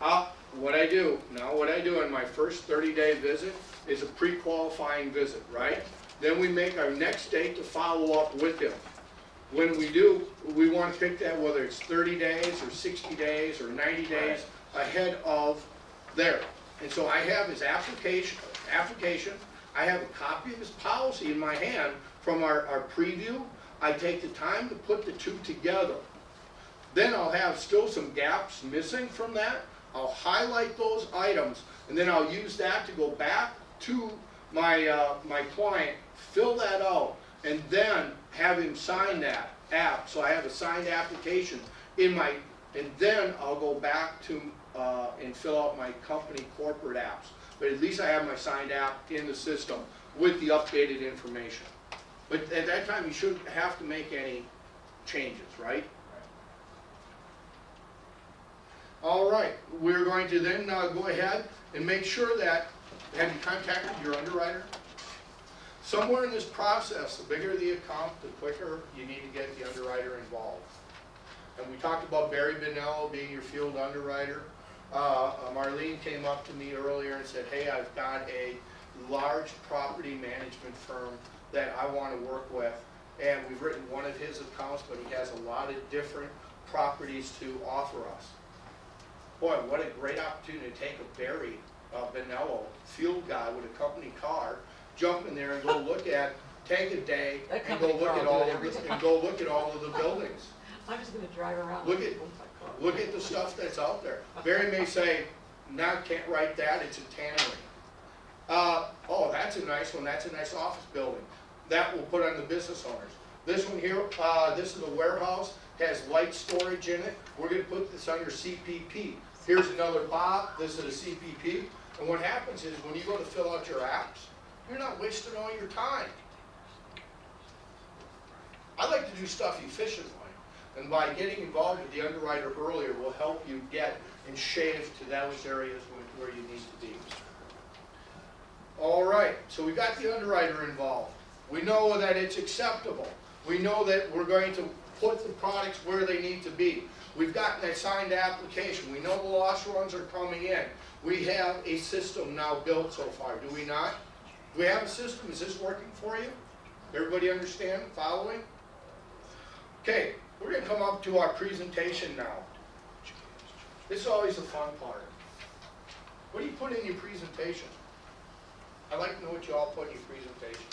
What I do in my first 30-day visit is a pre-qualifying visit, right? Then we make our next date to follow up with him. When we do, we want to pick that whether it's 30 days or 60 days or 90 days ahead of there. And so I have his application, I have a copy of his policy in my hand from our preview. I take the time to put the two together. Then I'll have still some gaps missing from that. I'll highlight those items, and then I'll use that to go back to my, my client, fill that out, and then have him sign that app. So I have a signed application in my, and then I'll go back to and fill out my company corporate apps. But at least I have my signed app in the system with the updated information. But at that time, you shouldn't have to make any changes, right? All right, we're going to then go ahead and make sure that, have you contacted your underwriter? Somewhere in this process, the bigger the account, the quicker you need to get the underwriter involved. And we talked about Barry Bonello being your field underwriter. Marlene came up to me earlier and said, hey, I've got a large property management firm that I want to work with. And we've written one of his accounts, but he has a lot of different properties to offer us. Boy, what a great opportunity to take a Barry Bonello field guy with a company car, jump in there and go look at, take a day and go look at all of the, and go look at all of the buildings. I'm just going to drive around. Look at the stuff that's out there. Barry may say, "No, can't write that. It's a tannery." Oh, that's a nice one. That's a nice office building. That we'll put on the business owners. This one here, this is a warehouse. Has light storage in it. We're going to put this under CPP. Here's another Bob. This is a CPP. And what happens is when you go to fill out your apps, you're not wasting all your time. I like to do stuff efficiently. And by getting involved with the underwriter earlier will help you get and shave to those areas where you need to be. All right, so we got the underwriter involved. We know that it's acceptable. We know that we're going to put the products where they need to be. We've gotten that signed application. We know the loss runs are coming in. We have a system now built so far, do we not? Do we have a system? Is this working for you? Everybody understand? Following? Okay, we're going to come up to our presentation now. This is always the fun part. What do you put in your presentation? I'd like to know what you all put in your presentation.